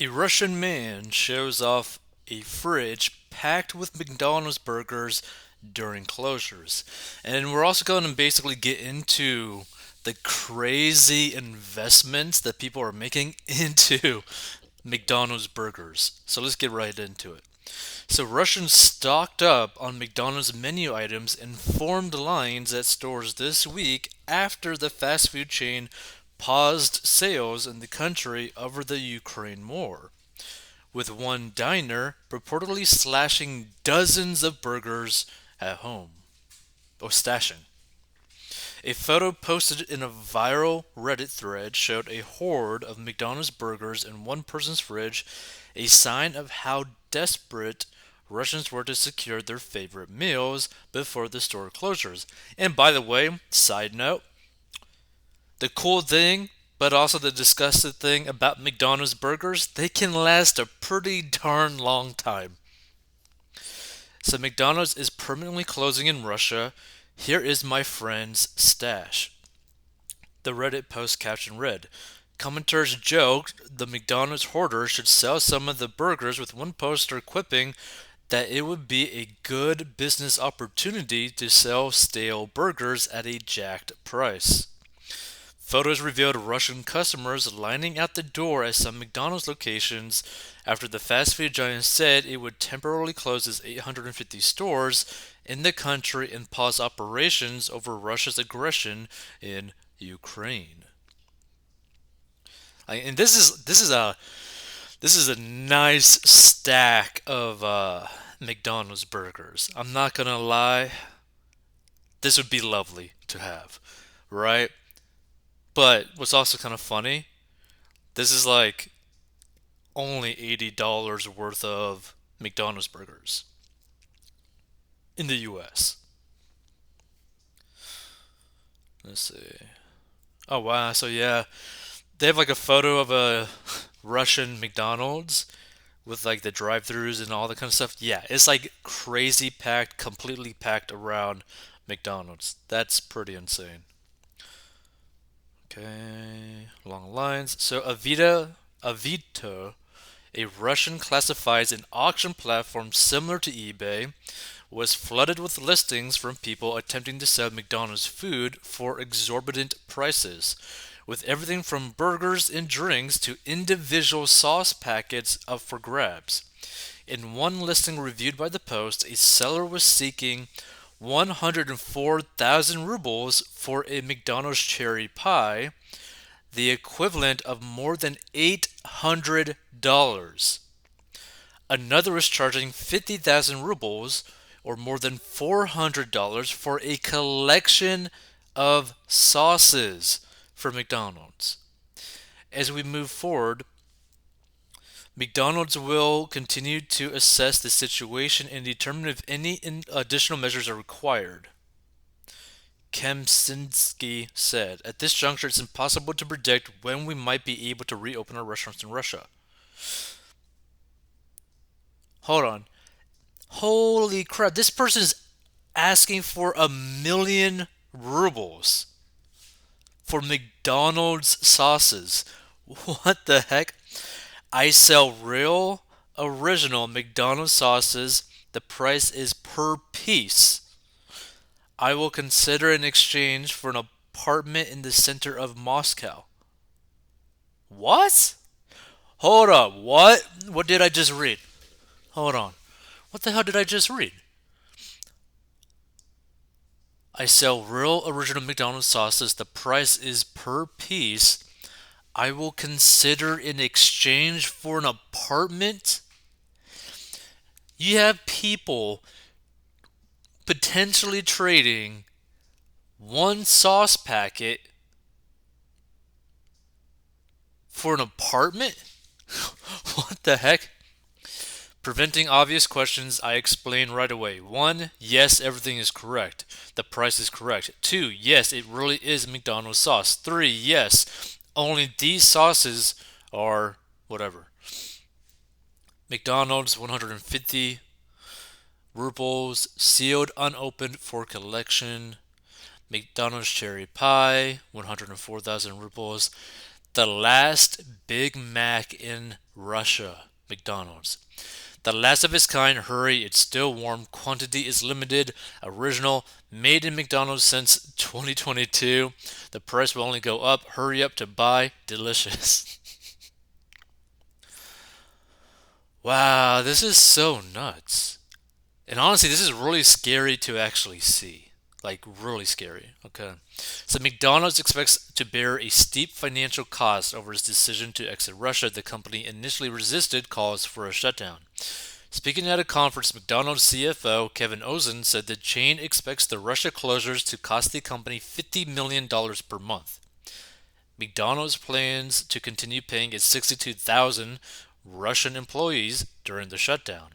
A Russian man shows off a fridge packed with McDonald's burgers during closures. And we're also going to basically get into the crazy investments that people are making into McDonald's burgers. So let's get right into it. So Russians stocked up on McDonald's menu items and formed lines at stores this week after the fast food chain paused sales in the country over the Ukraine war, with one diner reportedly slashing dozens of burgers at home. Or stashing. A photo posted in a viral Reddit thread showed a horde of McDonald's burgers in one person's fridge, a sign of how desperate Russians were to secure their favorite meals before the store closures. And by the way, side note, the cool thing, but also the disgusting thing about McDonald's burgers, they can last a pretty darn long time. So McDonald's is permanently closing in Russia. Here is my friend's stash. The Reddit post caption read, commenters joked the McDonald's hoarder should sell some of the burgers, with one poster quipping that it would be a good business opportunity to sell stale burgers at a jacked price. Photos revealed Russian customers lining out the door at some McDonald's locations after the fast food giant said it would temporarily close its 850 stores in the country and pause operations over Russia's aggression in Ukraine. And this is a nice stack of McDonald's burgers. I'm not gonna lie, this would be lovely to have, right? But what's also kind of funny, this is like only $80 worth of McDonald's burgers in the US. Let's see. Oh wow, so yeah, they have like a photo of a Russian McDonald's with like the drive-throughs and all that kind of stuff. Yeah, it's like crazy packed, completely packed around McDonald's. That's pretty insane. Okay, long lines. So Avito, a Russian classifieds and auction platform similar to eBay, was flooded with listings from people attempting to sell McDonald's food for exorbitant prices, with everything from burgers and drinks to individual sauce packets up for grabs. In one listing reviewed by the Post, a seller was seeking 104,000 rubles for a McDonald's cherry pie, the equivalent of more than $800. Another was charging 50,000 rubles, or more than $400, for a collection of sauces for McDonald's. As we move forward, McDonald's will continue to assess the situation and determine if any additional measures are required. Kemsinski said, at this juncture, it's impossible to predict when we might be able to reopen our restaurants in Russia. Hold on. Holy crap, this person is asking for 1,000,000 rubles for McDonald's sauces. What the heck? I sell real, original McDonald's sauces. The price is per piece. I will consider an exchange for an apartment in the center of Moscow. What? Hold up. What? What did I just read? Hold on. What the hell did I just read? I sell real original McDonald's sauces. The price is per piece. I will consider in exchange for an apartment. You have people potentially trading one sauce packet for an apartment? What the heck? Preventing obvious questions, I explain right away. 1. Yes, everything is correct. The price is correct. 2. Yes, it really is McDonald's sauce. 3. Yes, only these sauces are whatever. McDonald's 150 rubles, sealed unopened for collection. McDonald's cherry pie 104,000 rubles. The last Big Mac in Russia, McDonald's. The last of its kind, hurry, it's still warm, quantity is limited, original, made in McDonald's since 2022. The price will only go up, hurry up to buy, delicious. Wow, this is so nuts. And honestly, this is really scary to actually see. Like, really scary. Okay. So, McDonald's expects to bear a steep financial cost over its decision to exit Russia. The company initially resisted calls for a shutdown. Speaking at a conference, McDonald's CFO Kevin Ozen said the chain expects the Russia closures to cost the company $50 million per month. McDonald's plans to continue paying its 62,000 Russian employees during the shutdown.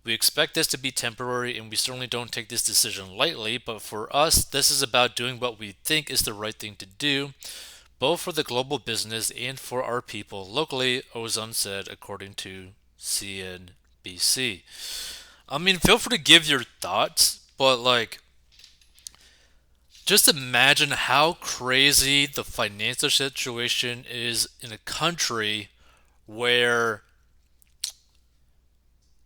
We expect this to be temporary and we certainly don't take this decision lightly, but for us, this is about doing what we think is the right thing to do, both for the global business and for our people locally, Ozan said, according to CNBC. I mean, feel free to give your thoughts, but like, just imagine how crazy the financial situation is in a country where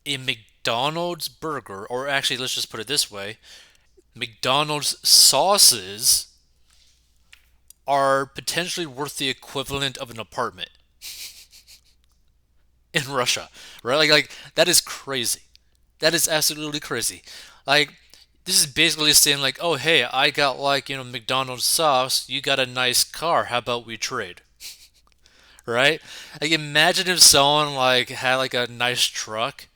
a McDonald's burger, or actually, let's just put it this way, McDonald's sauces are potentially worth the equivalent of an apartment in Russia, right? Like that is crazy. That is absolutely crazy. Like, this is basically saying like, oh hey, I got like McDonald's sauce, you got a nice car. How about we trade? Right? Like, imagine if someone like had like a nice truck,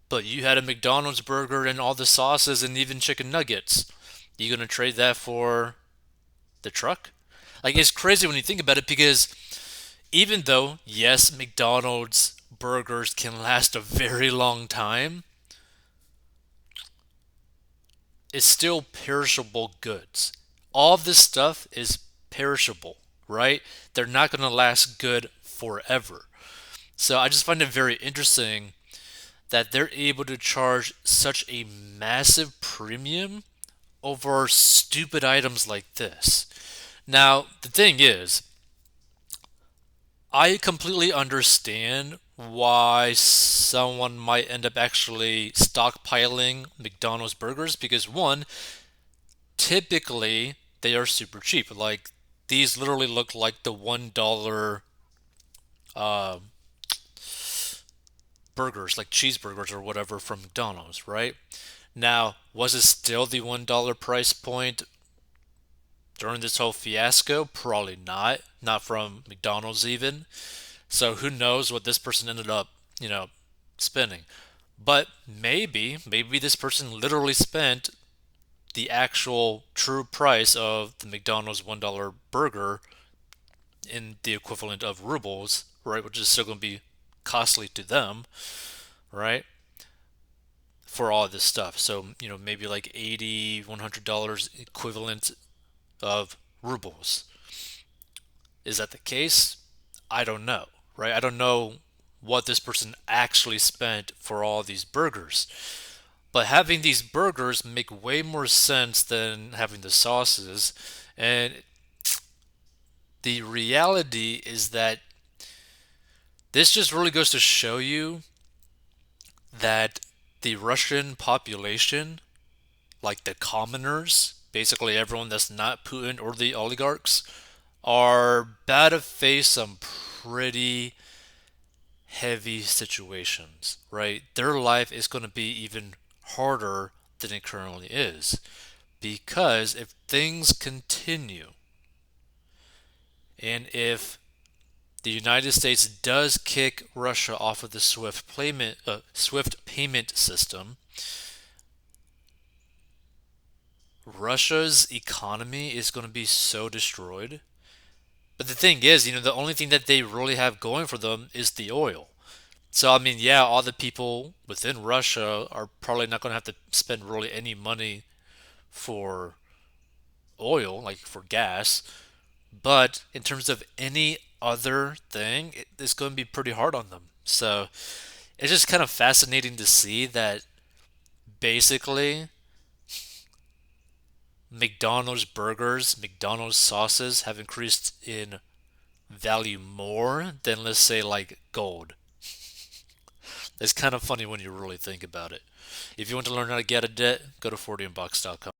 but you had a McDonald's burger and all the sauces and even chicken nuggets. You gonna trade that for the truck? Like, it's crazy when you think about it because even though, yes, McDonald's burgers can last a very long time, it's still perishable goods. All of this stuff is perishable, right? They're not going to last good forever. So I just find it very interesting that they're able to charge such a massive premium over stupid items like this. Now, the thing is, I completely understand why someone might end up actually stockpiling McDonald's burgers because, one, typically they are super cheap. Like, these literally look like the $1 uh, burgers, like cheeseburgers or whatever from McDonald's, right? Now, was it still the $1 price point during this whole fiasco? Probably not. Not from McDonald's even. So who knows what this person ended up, spending. But maybe this person literally spent the actual true price of the McDonald's $1 burger in the equivalent of rubles, right? Which is still going to be costly to them, right? For all this stuff. So, maybe like 80, $100 equivalent of rubles. Is that the case? I don't know, right? I don't know what this person actually spent for all these burgers. But having these burgers make way more sense than having the sauces. And the reality is that this just really goes to show you that the Russian population, like the commoners, basically everyone that's not Putin or the oligarchs, are about to face some pretty heavy situations, right? Their life is going to be even harder than it currently is. Because if things continue, and if the United States does kick Russia off of the SWIFT payment system, Russia's economy is going to be so destroyed. But the thing is, the only thing that they really have going for them is the oil. So, I mean, yeah, all the people within Russia are probably not going to have to spend really any money for oil, like for gas. But in terms of any other thing, it's going to be pretty hard on them. So, it's just kind of fascinating to see that basically McDonald's burgers, McDonald's sauces have increased in value more than, let's say, like gold. It's kind of funny when you really think about it. If you want to learn how to get a debt, go to 40inbox.com.